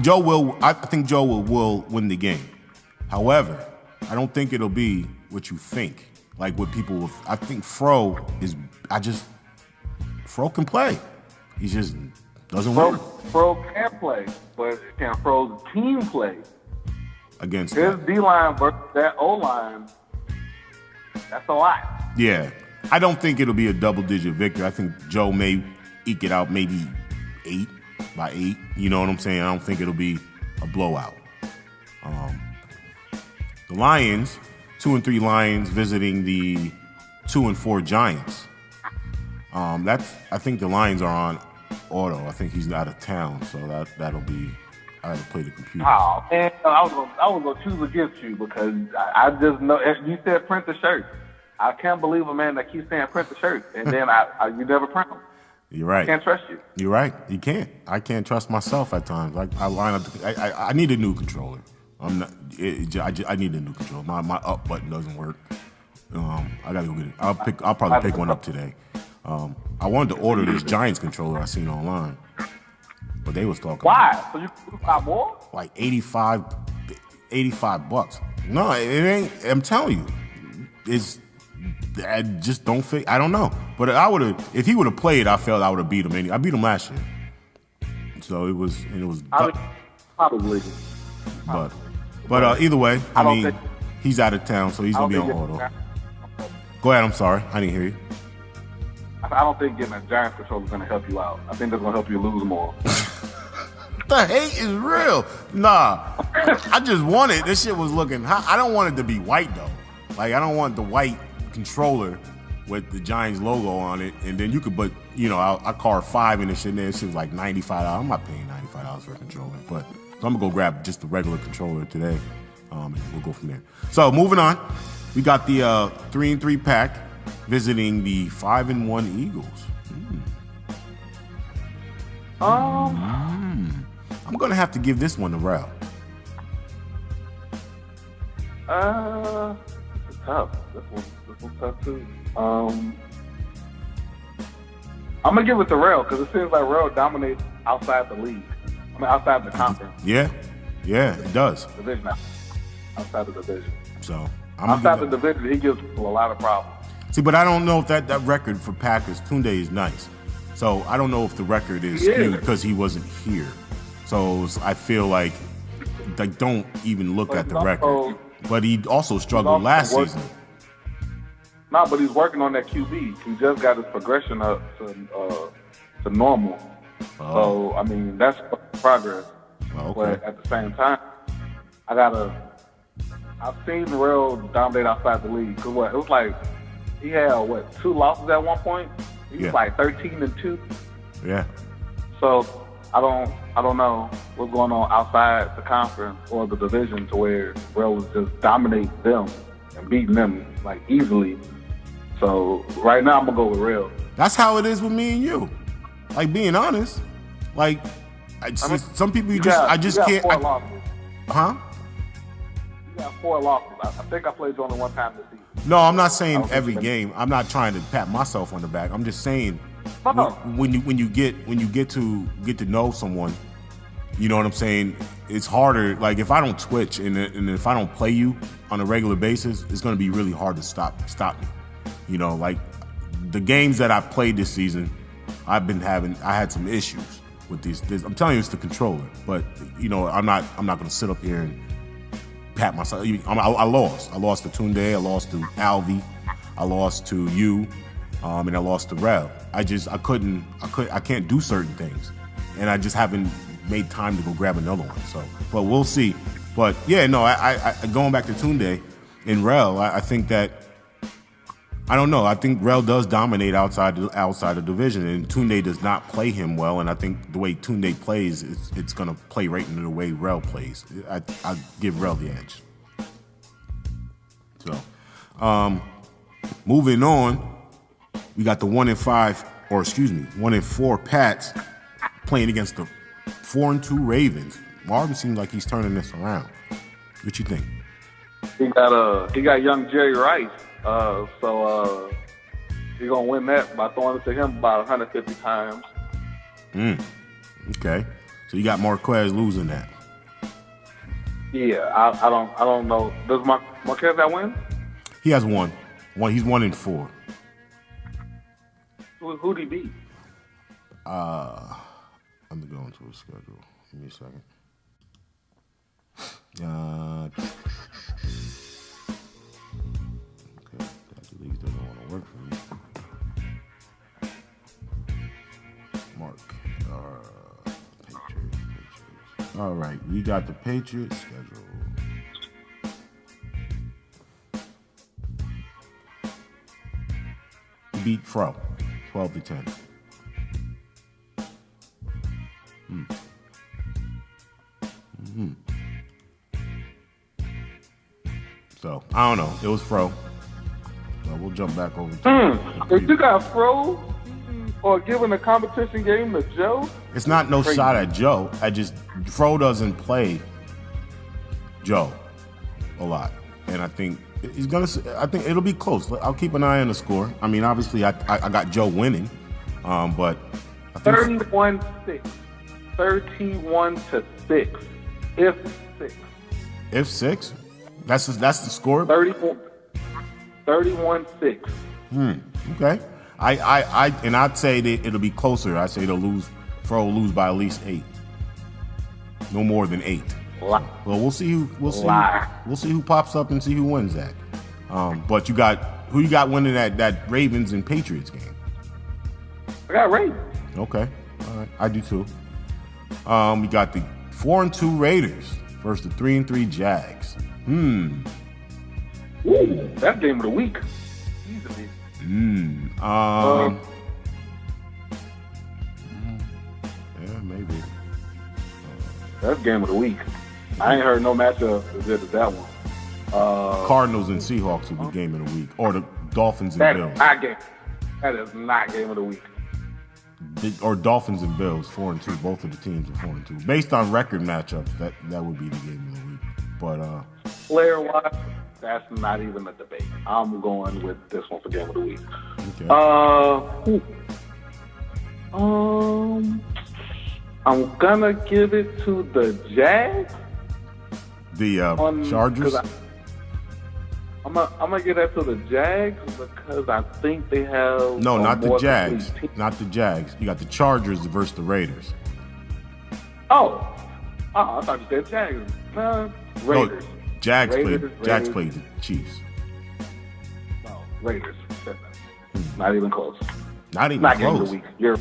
Joe will. I think Joe will win the game. However, I don't think it'll be what you think. Like what people will. I think Fro can play. He just doesn't win. Fro can play, but can Fro's team play? Against his D-line versus that O-line, that's a lot. Yeah. I don't think it'll be a double-digit victory. I think Joe may eke it out maybe 8 by 8. You know what I'm saying? I don't think it'll be a blowout. The Lions, 2-3 Lions visiting the 2-4 Giants. I think the Lions are on auto. I think he's out of town, so that'll be. I had to play the computer. Oh man, I was gonna choose against you because I just know you said print the shirt. I can't believe a man that keeps saying print the shirt and then you never print them. You're right. I can't trust you. You're right. You can't. I can't trust myself at times. I line up. I need a new controller. I need a new controller. My up button doesn't work. I gotta go get it. I'll probably pick one up today. I wanted to order this Giants controller I seen online, but they was talking. Why? So you buy more? Like $85. No, it ain't. I'm telling you, I just don't fit. I don't know, but if he would have played, I felt I would have beat him. I beat him last year, so it was. Probably. But either way, I mean, he's out of town, so he's gonna be on auto. Go ahead. I'm sorry, I didn't hear you. I don't think getting a Giants controller is going to help you out. I think that's going to help you lose more. The hate is real. Nah, I just want it. This shit was looking hot. I don't want it to be white, though. Like, I don't want the white controller with the Giants logo on it. And then I carved 5 in this shit, and this shit was like $95. I'm not paying $95 for a controller. But so I'm going to go grab just the regular controller today, and we'll go from there. So, moving on. We got the 3-3 pack visiting the 5-1 Eagles. I'm gonna have to give this one to Rel. It's tough. This one's tough too. I'm gonna give it to Rel because it seems like Rel dominates outside the league. I mean, outside the conference. Yeah, it does. Division, outside the division. So outside the division, he gives people a lot of problems. See, but I don't know if that record for Packers, Tunde is nice. So I don't know if the record is skewed because he wasn't here. So I feel like don't even look at the record. But he also struggled last season. No, but he's working on that QB. He just got his progression up to normal. So, I mean, that's progress. Okay. But at the same time, I've seen Rel dominate outside the league. Cause it was like, he had 2 losses at one point. He was like 13-2. Yeah. So I don't know what's going on outside the conference or the division to where Rel was just dominating them and beating them like easily. So right now I'm gonna go with Rel. That's how it is with me and you. Like being honest. Like some people I just can't. 4 losses. Huh? You got 4 losses. I think I played you only one time this season. No, I'm not saying every game. I'm not trying to pat myself on the back. I'm just saying when you get to know someone, you know what I'm saying? It's harder. Like if I don't twitch and if I don't play you on a regular basis, it's going to be really hard to stop me. You know, like the games that I played this season, I had some issues with these. I'm telling you, it's the controller. But you know, I'm not going to sit up here and pat myself. I lost. I lost to Tunde. I lost to Alvy. I lost to you, and I lost to Rel. I can't do certain things, and I just haven't made time to go grab another one. So, but we'll see. But yeah, no, I going back to Tunde and Rel. I think that I don't know. I think Rel does dominate outside the division, and Tunde does not play him well. And I think the way Tunde plays, it's going to play right into the way Rel plays. I give Rel the edge. So, moving on, we got the 1-4 Pats playing against the 4-2 Ravens. Marvin seems like he's turning this around. What you think? He got young Jerry Rice. So he's gonna win that by throwing it to him about 150 times. Okay. So you got Marquez losing that. Yeah, I don't know. Does Marquez that win? He has one. He's 1-4. Who'd he beat? Let me go into his schedule. Give me a second. Okay, the leagues doesn't want to work for me. Mark, Patriots. All right, we got the Patriots schedule. He beat Fro, 12-10. So, I don't know. It was Fro. So we'll jump back over to If you got Fro or giving a competition game to Joe? It's not no crazy. shot at Joe. Fro doesn't play Joe a lot. And I think it'll be close. I'll keep an eye on the score. I mean, obviously, I got Joe winning. But I think 31-6. 31-6. If 6. If 6? That's the score? 31-6. Okay. I'd say that it'll be closer. I'd say Fro will lose by at least 8. No more than 8. Lie. Well, we'll see who pops up and see who wins that. But who you got winning that Ravens and Patriots game? I got Ravens. Okay. All right. I do too. We got the 4-2 Raiders versus the 3-3 Jags. Ooh, that's game of the week. Easily. Yeah, maybe. That's game of the week. I ain't heard no matchup as good as that one. Cardinals and Seahawks will be game of the week, or the Dolphins and That Bills. is not game. That is not game of the week. Or Dolphins and Bills, 4-2. Both of the teams are 4-2. Based on record matchups, that would be the game of the week. But Player-wise, that's not even a debate. I'm going with this one for game of the week. okay. I'm gonna give it to the Jags. The Chargers. I'm gonna give that to the Jags because I think they have No, not the more Jags. complete team. Not the Jags. You got the Chargers versus the Raiders. Oh, I thought you said Jags. Raiders. No, Jags Raiders. played the Chiefs. No, Raiders. Not even close. Not even Not close. game of the week. You're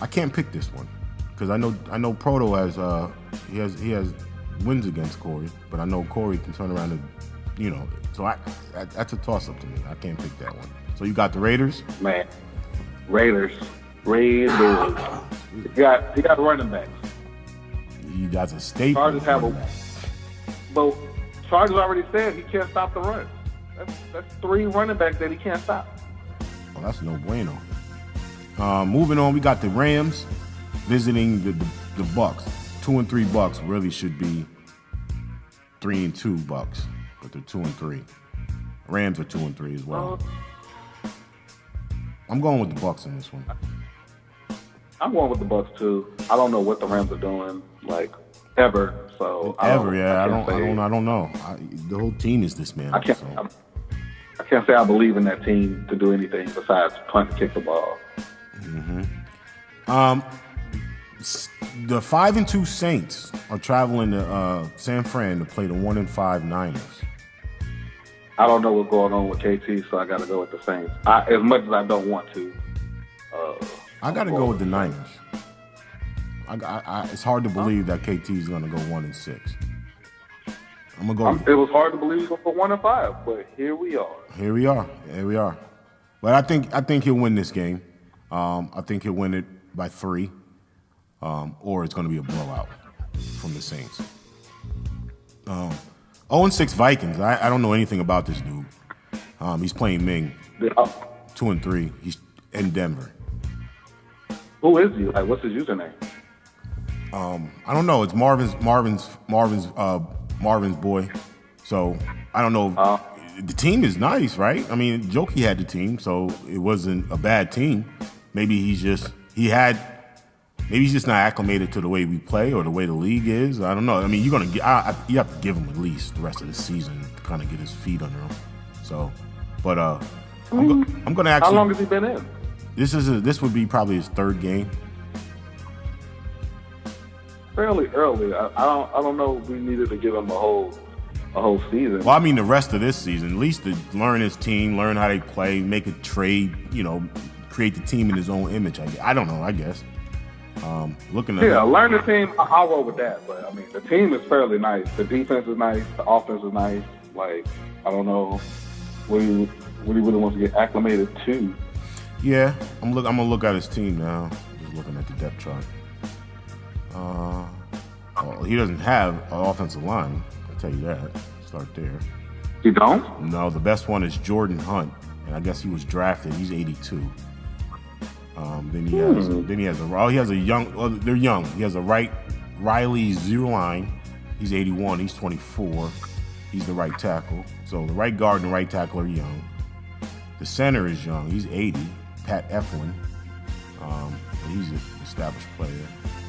I can't pick this one because I know Proto has he has wins against Corey, but I know Corey can turn around and so that's a toss up to me. I can't pick that one. So you got the Raiders? man. Raiders. You got running backs. You guys a staple. Chargers have but Chargers already said he can't stop the run. That's 3 running backs that he can't stop. Oh, that's no bueno. Moving on, we got the Rams visiting the Bucks. 2-3 Bucks really should be 3-2 Bucks, but they're 2-3. Rams are 2-3 as well. I'm going with the Bucks in this one. I'm going with the Bucks too. I don't know what the Rams are doing, like ever. So I don't know. The whole team is dismantled. I can't say I believe in that team to do anything besides punt and kick the ball. The 5-2 Saints are traveling to San Fran to play the 1-5 Niners. I don't know what's going on with KT, so I got to go with the Saints. As much as I don't want to. I got to go with the Niners. It's hard to believe that KT is going to go 1-6. I'm gonna go. It was hard to believe for 1-5, but here we are. Here we are. But I think he'll win this game. I think he'll win it by 3, or it's going to be a blowout from the Saints. 0-6 Vikings. I don't know anything about this dude. He's playing Ming. 2-3. He's in Denver. Who is he? Like, what's his username? I don't know. It's Marvin's boy. So I don't know. the team is nice, right? I mean, Jokey had the team, so it wasn't a bad team. Maybe he's just not acclimated to the way we play or the way the league is. I don't know. I mean, you have to give him at least the rest of the season to kind of get his feet under him. So, but I'm going to actually. How long has he been in? This would be probably his third game. Fairly early. I don't know if we needed to give him a whole season. Well, I mean, the rest of this season, at least to learn his team, learn how they play, make a trade, create the team in his own image. I don't know, I guess. Learn the team. I'll roll with that. But, I mean, the team is fairly nice. The defense is nice. The offense is nice. Like, I don't know what he really wants to get acclimated to. Yeah, I'm going to look at his team now. Just looking at the depth chart. He doesn't have an offensive line. I'll tell you that. Start there. You don't? No, the best one is Jordan Hunt, and I guess he was drafted. He's 82. Then he has a young. Well, they're young. He has a Riley Zierlein. He's 81. He's 24. He's the right tackle. So the right guard and the right tackle are young. The center is young. He's 80. Pat Eflin. He's an established player.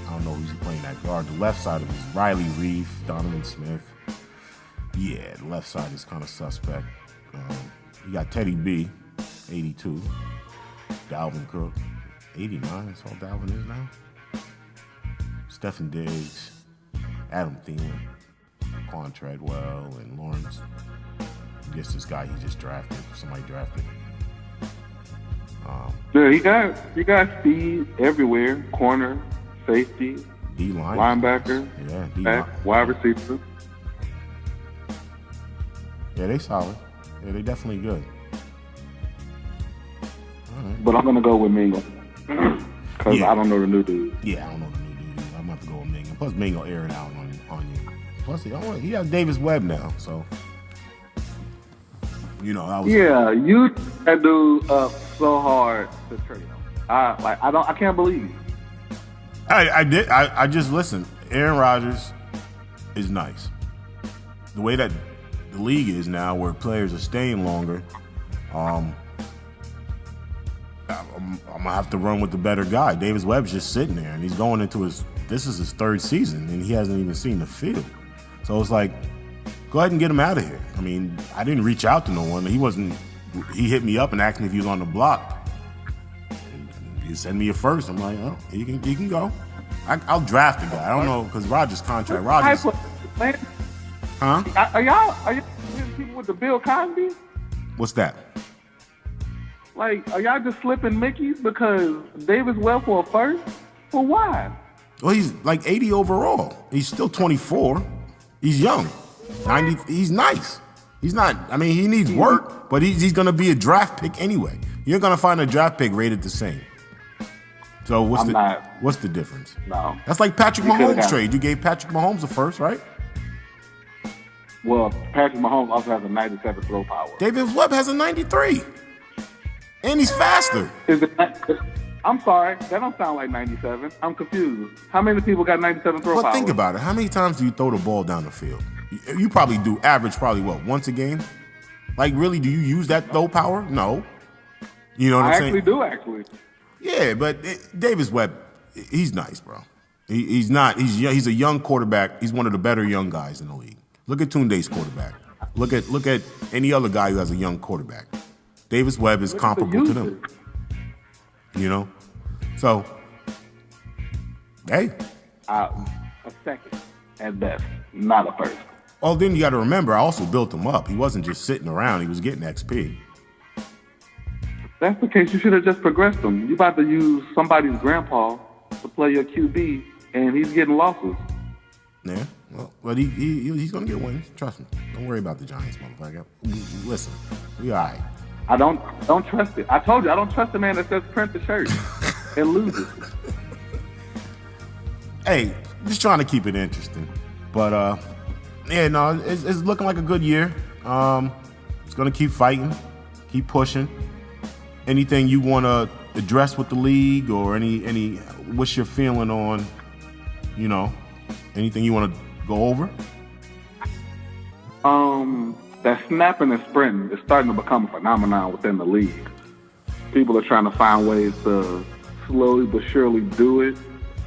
I don't know who's playing that guard. The left side of it is Riley Reef, Donovan Smith. Yeah, the left side is kind of suspect. You got Teddy B, 82. Dalvin Cook, 89. That's all Dalvin is now. Stephen Diggs, Adam Thielen, Quan Treadwell, and Lawrence. I guess this guy he just drafted. Somebody drafted. Yeah, he got speed everywhere. Corner, safety, D-line, linebacker, wide receiver. Yeah, they solid. Yeah, they definitely good. All right. But I'm gonna go with Mingo because I don't know the new dude. Yeah, I don't know the new dude. I'm gonna have to go with Mingo. Plus, Mingo airing out on you. Plus, he has Davis Webb now, so you that dude up so hard to trade him. I can't believe. I just listen. Aaron Rodgers is nice. The way that the league is now, where players are staying longer, I'm gonna have to run with the better guy. Davis Webb's just sitting there, and he's going into this is his third season, and he hasn't even seen the field. So it's like, go ahead and get him out of here. I mean, I didn't reach out to no one. He hit me up and asked me if he was on the block. He sent me a first. I'm like, oh, he can go. I'll draft the guy. I don't know, because Rodgers' contract. Huh? Are y'all people with the Bill Cosby? What's that? Like, are y'all just slipping Mickeys because Davis Webb for a first? For why? Well, he's like 80 overall. He's still 24. He's young. 90. He's nice. He's not. I mean, he needs work, but he's going to be a draft pick anyway. You're going to find a draft pick rated the same. So what's the difference? No. That's like Patrick Mahomes trade. You gave Patrick Mahomes the first, right? Well, Patrick Mahomes also has a 97 throw power. Davis Webb has a 93. And he's faster. I'm sorry, that don't sound like 97. I'm confused. How many people got 97 throw power? But think about it. How many times do you throw the ball down the field? You probably do average once a game? Like, really, do you use that throw power? No. You know what I'm saying? I actually do. Yeah, but Davis Webb, he's nice, bro. He's a young quarterback. He's one of the better young guys in the league. Look at Tunde's quarterback. Look at any other guy who has a young quarterback. Davis Webb is comparable to them. You know? So, hey. A second at best, not a first. Oh, then you got to remember, I also built him up. He wasn't just sitting around. He was getting XP. That's the case. You should have just progressed him. You about to use somebody's grandpa to play your QB, and he's getting losses. Yeah, well, but he's gonna get wins. Trust me. Don't worry about the Giants, motherfucker. Listen, we all right. I don't trust it. I told you I don't trust the man that says print the shirt and loses. Hey, just trying to keep it interesting, but it's looking like a good year. It's gonna keep fighting, keep pushing. Anything you want to address with the league, or any what's your feeling on, anything you want to go over? that snapping and sprinting is starting to become a phenomenon within the league. People are trying to find ways to slowly but surely do it,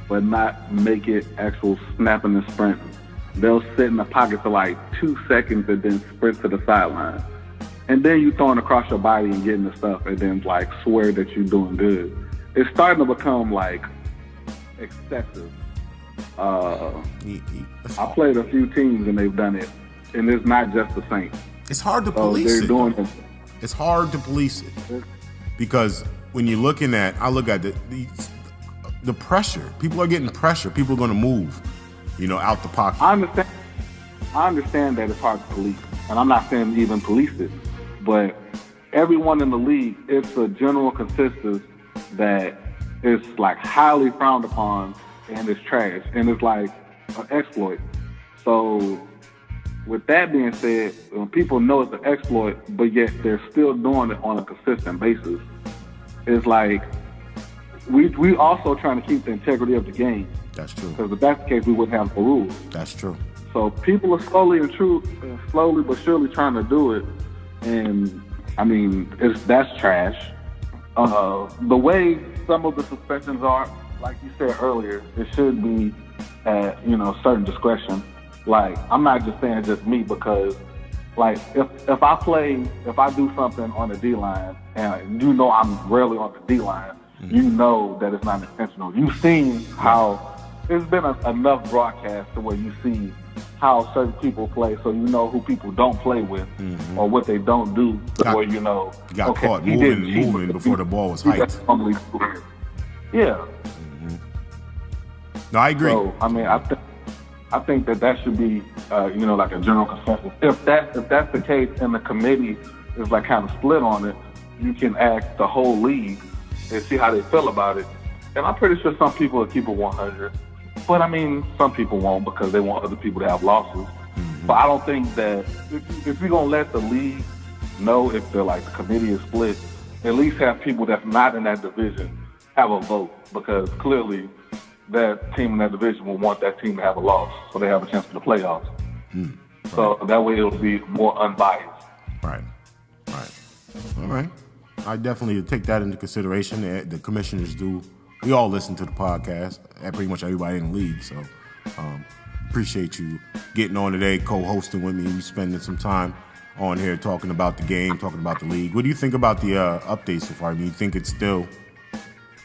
but not make it actual snapping and sprinting. They'll sit in the pocket for like 2 seconds and then sprint to the sideline. And then you throwing across your body and getting the stuff and then like swear that you're doing good. It's starting to become like excessive. I played a few teams and they've done it. And it's not just the Saints. It's hard to police it. It's hard to police it. Because when you're looking at, I look at the pressure. People are getting pressure. People are going to move, out the pocket. I understand that it's hard to police. And I'm not saying even police it. But everyone in the league, it's a general consensus that it's like highly frowned upon and it's trash. And it's like an exploit. So with that being said, when people know it's an exploit, but yet they're still doing it on a consistent basis, it's like we also trying to keep the integrity of the game. That's true. Because if that's the case, we wouldn't have the rules. That's true. So people are slowly but surely trying to do it, and I mean that's trash. The way some of the suspensions are, like you said earlier, it should be at certain discretion. Like, I'm not just saying just me, because like if I do something on the D line and I'm rarely on the D line, you know that it's not intentional. You've seen how there's been enough broadcasts to where you see how certain people play, so you know who people don't play with or what they don't do, where got caught moving before the ball was hiked. Yeah. No, I agree. So I mean, I think that should be like a general consensus. If that's the case, and the committee is like kind of split on it, you can ask the whole league and see how they feel about it. And I'm pretty sure some people will keep it 100. But I mean, some people won't, because they want other people to have losses. But I don't think that if you're gonna let the league know if the committee is split, at least have people that's not in that division have a vote, because clearly that team in that division will want that team to have a loss, so they have a chance for the playoffs. Right. So that way it'll be more unbiased. Right. All right. I definitely take that into consideration. The commissioners do. We all listen to the podcast, and pretty much everybody in the league. So appreciate you getting on today, co-hosting with me, spending some time on here talking about the game, talking about the league. What do you think about the updates so far? I mean, you think it's still,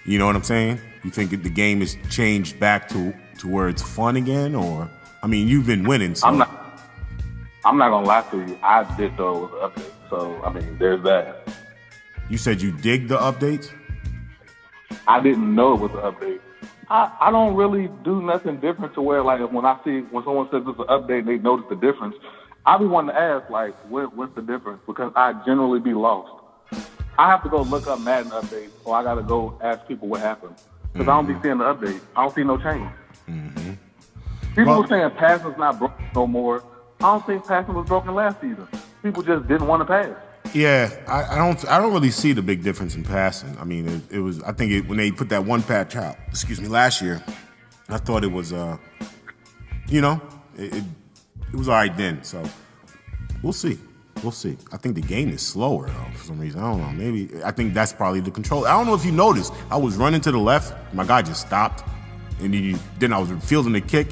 you know what I'm saying? You think the game has changed back to where it's fun again? Or, I mean, you've been winning, so. I'm not going to lie to you. I did those updates. So, I mean, there's that. You said you dig the updates? I didn't know it was an update. I don't really do nothing different to where, like, when someone says it's an update, they notice the difference. I be wanting to ask, like, what's the difference? Because I generally be lost. I have to go look up Madden updates, or I got to go ask people what happened. Because I don't be seeing the update. I don't see no change. People were saying passing's not broken no more. I don't think passing was broken last season. People just didn't want to pass. Yeah, I don't really see the big difference in passing. I mean, it was, I think when they put that one patch out, last year, I thought it was, it was all right then. So we'll see. I think the game is slower though for some reason. I don't know. Maybe I think that's probably the control. I don't know if you noticed. I was running to the left. My guy just stopped, and then I was fielding the kick.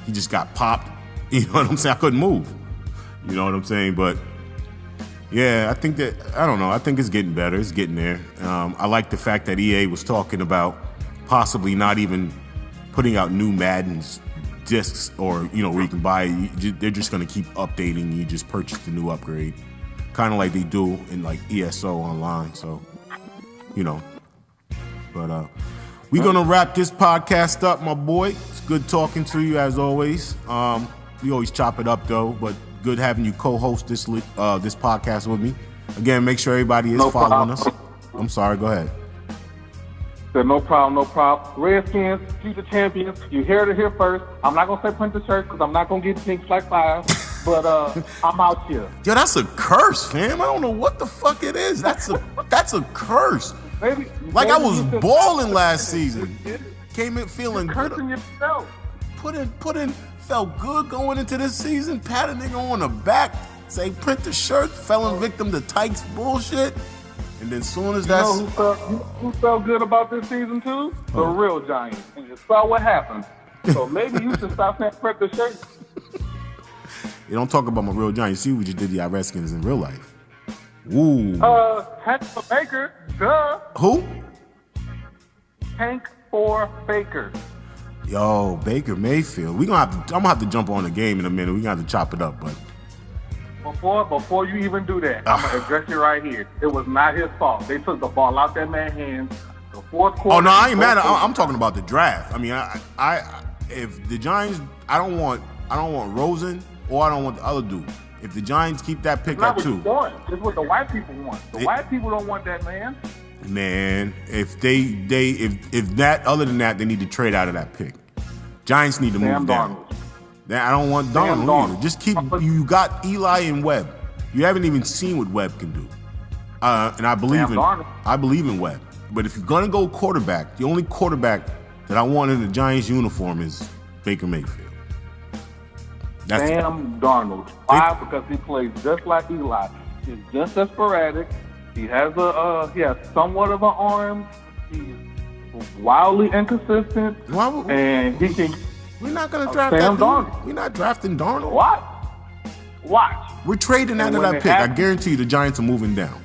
He just got popped. You know what I'm saying? I couldn't move. You know what I'm saying? But yeah, I think it's getting better. It's getting there. I like the fact that EA was talking about possibly not even putting out new Maddens discs, or where you can buy it. They're just going to keep updating. You just purchase the new upgrade, kind of like they do in like ESO online. So but we're going to wrap this podcast up, my boy. It's good talking to you as always. We always chop it up though, but good having you co-host this podcast with me. Again, make sure everybody is following us. I'm sorry, go ahead. No problem. Redskins, future champions. You heard it here first. I'm not going to say print the shirt because I'm not going to get jinxed like fire, but I'm out here. Yo, that's a curse, fam. I don't know what the fuck it is. That's a curse. Maybe I was balling last season. Came in feeling good. Cursing yourself. Felt good going into this season. Pat a nigga on the back. say print the shirt, felon victim to Tyke's bullshit. And then soon as You that's... know who felt good about this season too? The real Giants. And you saw what happened. So maybe you should stop saying print the shirt. You don't talk about my real Giant. You see what you did to the Redskins in real life. Ooh. Hank for Baker. Duh. Who? Hank for Baker. Yo, Baker Mayfield. I'm gonna have to jump on the game in a minute. We're gonna have to chop it up, but Before you even do that, I'm gonna address you right here. It was not his fault. They took the ball out that man's hands. The fourth quarter. Oh no, I ain't mad. I'm talking about the draft. I mean, I if the Giants, I don't want Rosen or I don't want the other dude. If the Giants keep that pick at 2, it's what the white people want. The white people don't want that man. Man, if that other than that, they need to trade out of that pick. Giants need to move down. I don't want Darnold either. Just keep. You got Eli and Webb. You haven't even seen what Webb can do, and I believe in Webb. But if you're gonna go quarterback, the only quarterback that I want in the Giants uniform is Baker Mayfield. Sam Darnold. Why? Because he plays just like Eli. He's just as sporadic. He has somewhat of an arm. He's wildly inconsistent, and he can. We're not gonna draft Sam that Darnold. dude. We're not drafting Darnold. Watch. We're trading out of that pick. I guarantee you, the Giants are moving down.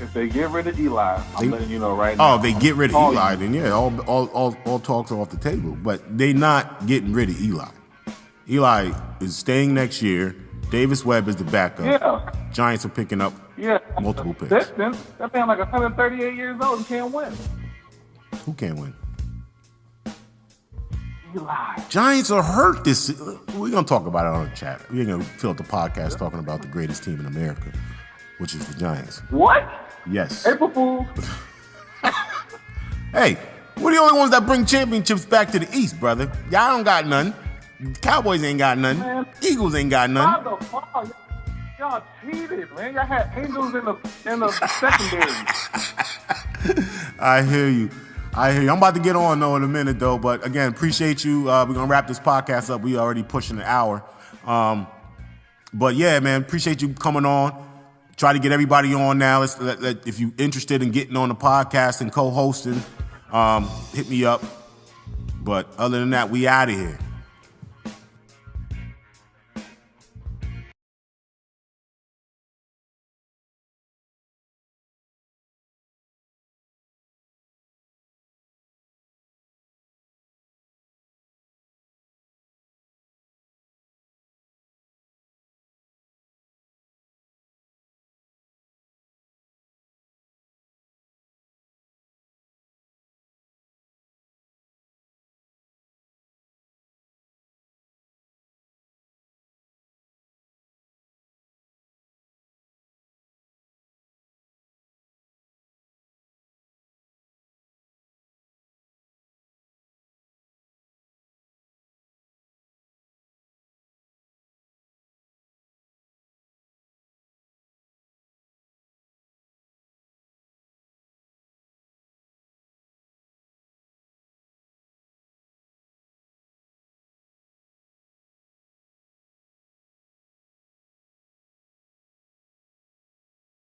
If they get rid of Eli, I'm letting you know right now. Oh, they get rid of Eli, then yeah, all talks are off the table. But they not getting rid of Eli. Eli is staying next year. Davis Webb is the backup. Yeah. Giants are picking up multiple picks. That man like 138 years old and can't win. Who can't win? Eli. Giants are hurt this. We're gonna talk about it on the chat. We're gonna fill up the podcast talking about the greatest team in America, which is the Giants. What? Yes. April Fool. Hey, we're the only ones that bring championships back to the East, brother. Y'all don't got none. Cowboys ain't got none. Man. Eagles ain't got none. Y'all cheated, man. Y'all had Angels in the secondary. I hear you. I'm about to get on, though, in a minute, though. But, again, appreciate you. We're going to wrap this podcast up. We already pushing an hour. But, yeah, man, appreciate you coming on. Try to get everybody on now. If you're interested in getting on the podcast and co-hosting, hit me up. But other than that, we out of here.